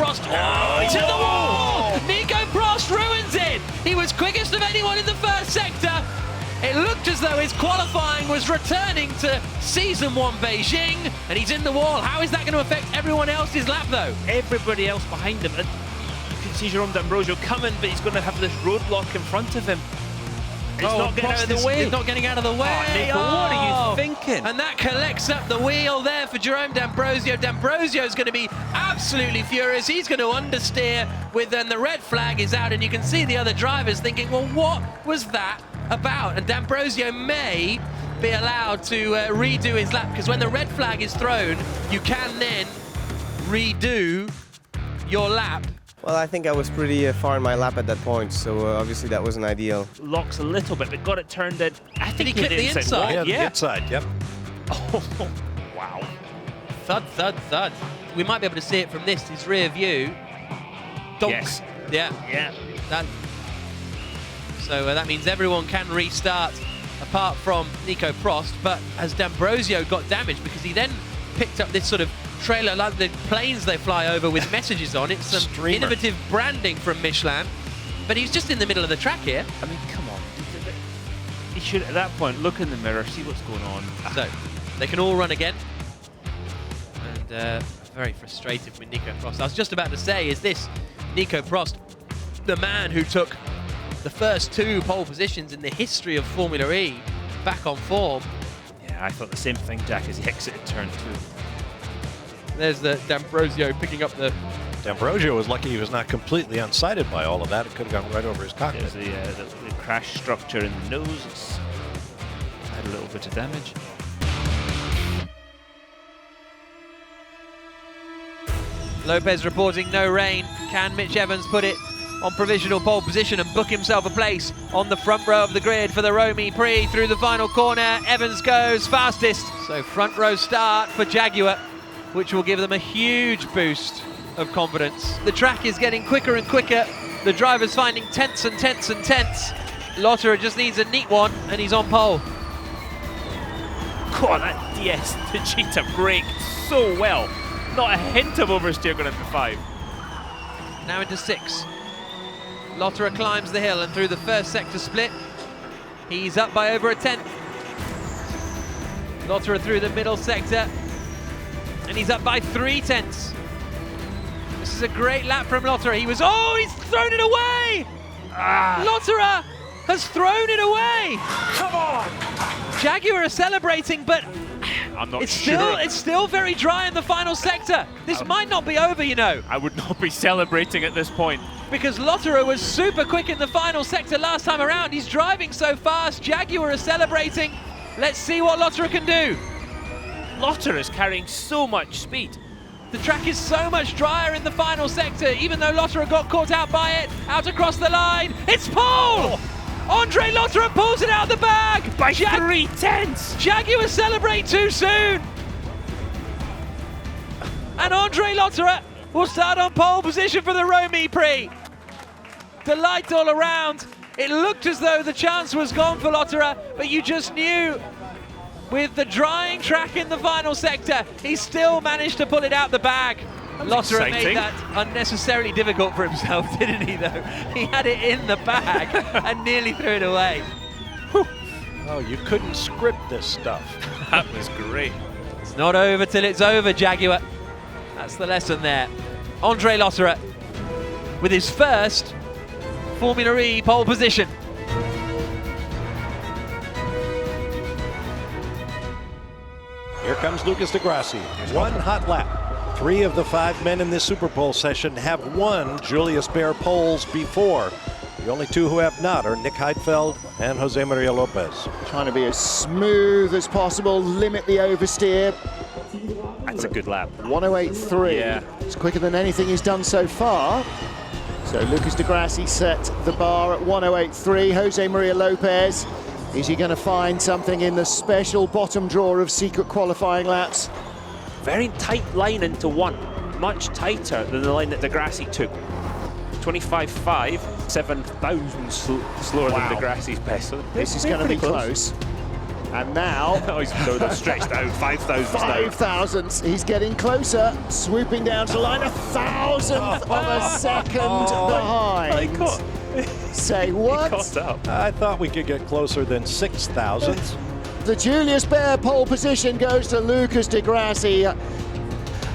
PROST to the wall! Nico PROST ruins it! He was quickest of anyone in the first sector. It looked as though his qualifying was returning to Season 1 Beijing, and he's in the wall. How is that going to affect everyone else's lap, though? Everybody else behind him. And you can see Jerome D'Ambrosio coming, but he's going to have this roadblock in front of him. It's not getting out of the way. It's not getting out of the way. Oh, Nico, what are you thinking? And that collects up the wheel there for Jerome D'Ambrosio. D'Ambrosio is going to be absolutely furious. He's going to understeer with, and the red flag is out, and you can see the other drivers thinking, well, what was that about? And D'Ambrosio may be allowed to redo his lap, because when the red flag is thrown, you can then redo your lap. Well, I think I was pretty far in my lap at that point, so obviously that wasn't ideal. Locks a little bit, but got it turned in. I think he clipped the inside? Yeah, the inside, yep. Oh, wow. Thud, thud, thud. We might be able to see it from this rear view. Donk. Yes. Yeah. So that means everyone can restart apart from Nico PROST, but as D'Ambrosio got damaged because he then picked up this sort of trailer like the planes they fly over with messages on. It's some Streamer. Innovative branding from Michelin, but he's just in the middle of the track here. I mean, come on. He should, at that point, look in the mirror, see what's going on. So they can all run again. And very frustrated with Nico PROST. I was just about to say, is this Nico PROST the man who took the first 2 pole positions in the history of Formula E back on form? Yeah, I thought the same thing, Jack, as he exited turn 2. There's the D'Ambrosio picking up the... D'Ambrosio was lucky he was not completely unsighted by all of that. It could have gone right over his cockpit. There's the crash structure in the nose. It's had a little bit of damage. Lopez reporting no rain. Can Mitch Evans put it on provisional pole position and book himself a place on the front row of the grid for the Romy Prix through the final corner? Evans goes fastest. So front row start for Jaguar, which will give them a huge boost of confidence. The track is getting quicker and quicker. The driver's finding tenths and tenths and tenths. Lotterer just needs a neat one, and he's on pole. God, that DS, the Cheetah braked so well. Not a hint of oversteer going into 5. Now into 6. Lotterer climbs the hill, and through the first sector split, he's up by over a tenth. Lotterer through the middle sector, and he's up by 3 tenths. This is a great lap from Lotterer. He's thrown it away! Lotterer has thrown it away! Come on! Jaguar are celebrating, but I'm not it's sure. still very dry in the final sector. This might not be over, you know. I would not be celebrating at this point. Because Lotterer was super quick in the final sector last time around. He's driving so fast. Jaguar are celebrating. Let's see what Lotterer can do. Lotterer is carrying so much speed. The track is so much drier in the final sector, even though Lotterer got caught out by it. Out across the line. It's pole! Andre Lotterer pulls it out of the bag. By 3 tenths. Jaguar celebrate too soon. And Andre Lotterer will start on pole position for the Romy Prix. Delight all around. It looked as though the chance was gone for Lotterer, but you just knew with the drying track in the final sector, he still managed to pull it out the bag. Lotterer made that unnecessarily difficult for himself, didn't he, though? He had it in the bag and nearly threw it away. Oh, you couldn't script this stuff. That was great. It's not over till it's over, Jaguar. That's the lesson there. Andre Lotterer with his first Formula E pole position. Here comes Lucas Di Grassi. 1 hot lap. 3 of the 5 men in this Super Pole session have won Julius Baer poles before. The only 2 who have not are Nick Heidfeld and Jose Maria Lopez. Trying to be as smooth as possible, limit the oversteer. That's a good lap. 108.3. Yeah. It's quicker than anything he's done so far. So Lucas Di Grassi set the bar at 108.3. Jose Maria Lopez, is he going to find something in the special bottom drawer of secret qualifying laps? Very tight line into 1. Much tighter than the line that Di Grassi took. 25.5, 7,000 slower than Di Grassi's best. So this is going to be close. And now, Oh, they're stretched out, 5,000 now. 5,000. He's getting closer, swooping down to the line, 1,000th of a second behind. Say what? Caught up. I thought we could get closer than 6,000. The Julius Baer pole position goes to Lucas Di Grassi.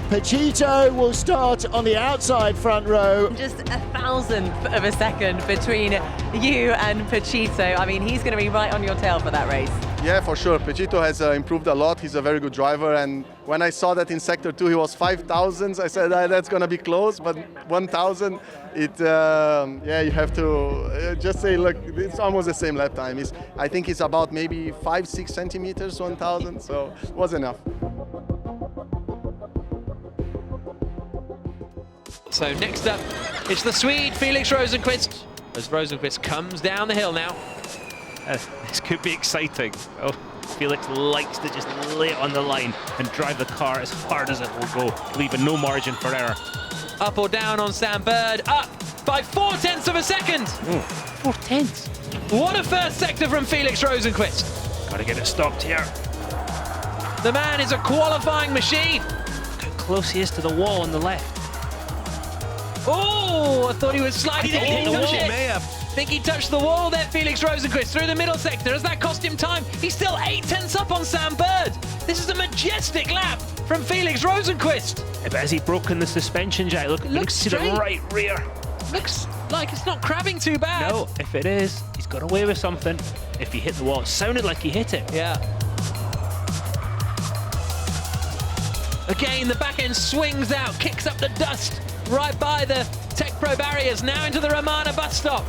Pachito will start on the outside front row. Just 1,000th of a second between you and Pachito. I mean, he's going to be right on your tail for that race. Yeah, for sure. Pachito has improved a lot. He's a very good driver. And when I saw that in Sector 2 he was 5,000, I said that's going to be close. But 1,000, yeah, you have to just say, look, it's almost the same lap time. I think it's about maybe 5-6 centimeters, 1,000. So it was enough. So next up, it's the Swede, Felix Rosenqvist, as Rosenqvist comes down the hill now. This could be exciting. Oh, Felix likes to just lay it on the line and drive the car as hard as it will go, leaving no margin for error. Up or down on Sam Bird, up by 0.4 of a second. 0.4. What a first sector from Felix Rosenqvist. Got to get it stopped here. The man is a qualifying machine. Look how close he is to the wall on the left. Oh, I thought he was sliding. He hit the wall, may have. Think he touched the wall there, Felix Rosenqvist, through the middle sector. Has that cost him time? He's still 0.8 up on Sam Bird. This is a majestic lap from Felix Rosenqvist. Yeah, but has he broken the suspension jack? Look, Looks to the straight. right rear. Looks like it's not crabbing too bad. No, if it is, he's got away with something. If he hit the wall, it sounded like he hit it. Yeah. Again, the back end swings out, kicks up the dust right by the Tech Pro barriers, now into the Romana bus stop.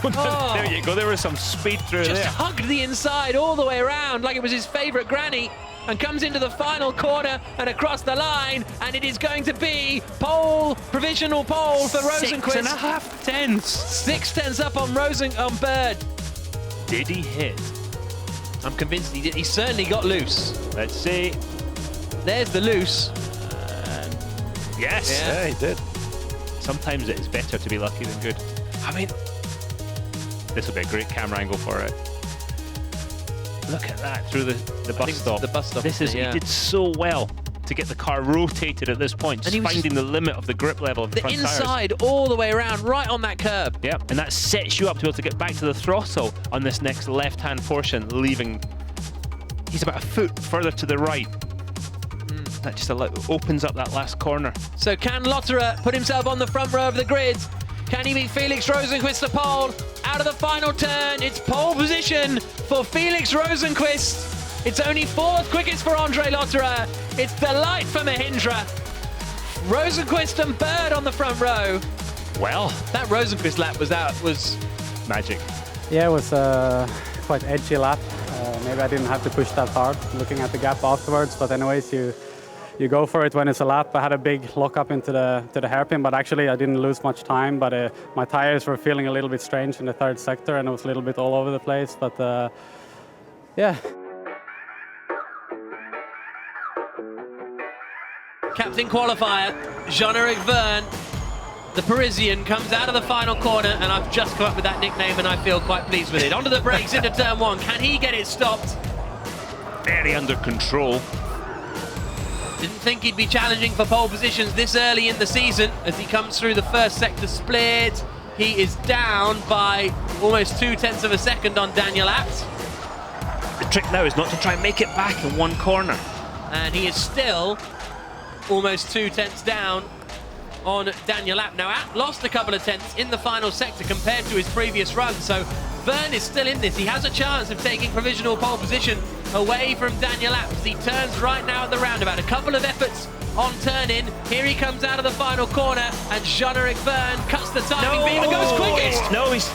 Oh. There you go, there was some speed through Just there. hugged the inside all the way around like it was his favourite granny, and comes into the final corner and across the line, and it is going to be pole, provisional pole for Rosenqvist. 6.5 tenths. 6 up on Bird. Did he hit? I'm convinced he did. He certainly got loose. Let's see. There's the loose. Yes. Yeah, he did. Sometimes it is better to be lucky than good. I mean, this will be a great camera angle for it. Look at that through the bus stop. The bus stop. This is, yeah. he did so well to get the car rotated at this point, just And he was finding the limit of the grip level of the front inside tires. all the way around, right on that curb. Yep, and that sets you up to be able to get back to the throttle on this next left-hand portion, leaving. He's about a foot further to the right. That just opens up that last corner. So can Lotterer put himself on the front row of the grid? Can he beat Felix Rosenqvist to pole? Out of the final turn, it's pole position for Felix Rosenqvist. It's only 4th quickest for Andre Lotterer. It's delight for Mahindra. Rosenqvist and Bird on the front row. Well, That Rosenqvist lap was magic. Yeah, it was a quite edgy lap. Maybe I didn't have to push that hard looking at the gap afterwards, but anyways, you go for it when it's a lap. I had a big lock up into the hairpin, but actually I didn't lose much time, but my tires were feeling a little bit strange in the 3rd sector and it was a little bit all over the place, but yeah. Captain qualifier, Jean-Eric Verne, the Parisian, comes out of the final corner, and I've just come up with that nickname and I feel quite pleased with it. Onto the brakes into turn 1. Can he get it stopped? Very under control. Didn't think he'd be challenging for pole positions this early in the season. As he comes through the 1st sector split, he is down by almost 0.2 of a second on Daniel Abt. The trick now is not to try and make it back in one corner. And he is still almost 0.2 down on Daniel Abt. Now, Abt lost a couple of tenths in the final sector compared to his previous run, so Verne is still in this. He has a chance of taking provisional pole position away from Daniel Abt as he turns right now at the roundabout. A couple of efforts on turn-in. Here he comes out of the final corner, and Jean-Eric Verne cuts the timing beam and goes quickest. No, He's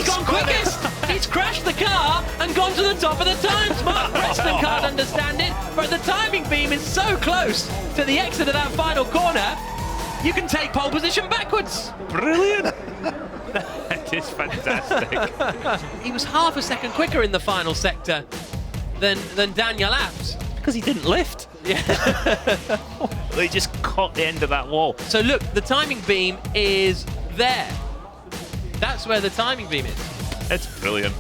gone quickest. He's crashed the car and gone to the top of the times. Mark Preston can't understand it, but the timing beam is so close to the exit of that final corner, you can take pole position backwards. Brilliant. That is fantastic. He was half a second quicker in the final sector than Daniel Abt. Because he didn't lift. Yeah. He just caught the end of that wall. So look, the timing beam is there. That's where the timing beam is. It's brilliant.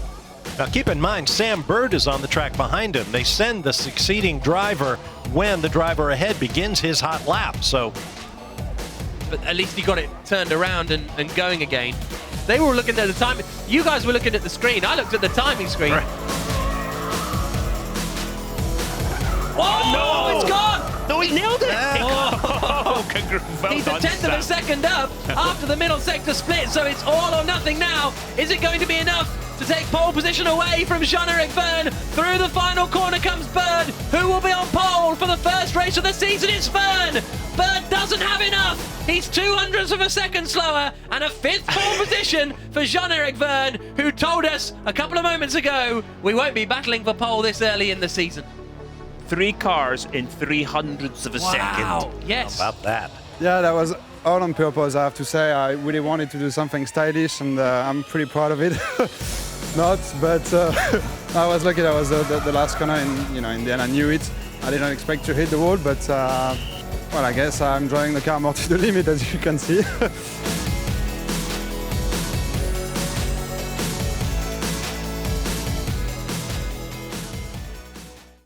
Now keep in mind, Sam Bird is on the track behind him. They send the succeeding driver when the driver ahead begins his hot lap. So, but at least he got it turned around and going again. They were looking at the time. You guys were looking at the screen. I looked at the timing screen. Right. Oh, no, it's gone! No, he nailed it! Oh. Well He's a done, tenth of a Sam. second up after the middle sector split, so it's all or nothing now. Is it going to be enough to take pole position away from Jean-Eric Verne? Through the final corner comes Bird, who will be on pole for the first race of the season. It's Verne. Bird doesn't have enough. He's 200ths of a second slower, and a fifth pole position for Jean-Eric Verne, who told us a couple of moments ago we won't be battling for pole this early in the season. 3 cars in 300ths of a second. Yes. how about that? Yeah, that was all on purpose, I have to say. I really wanted to do something stylish, and I'm pretty proud of it. Not, but I was lucky. That was the last corner, and in the end I knew it. I didn't expect to hit the wall, but well, I guess I'm driving the car more to the limit, as you can see.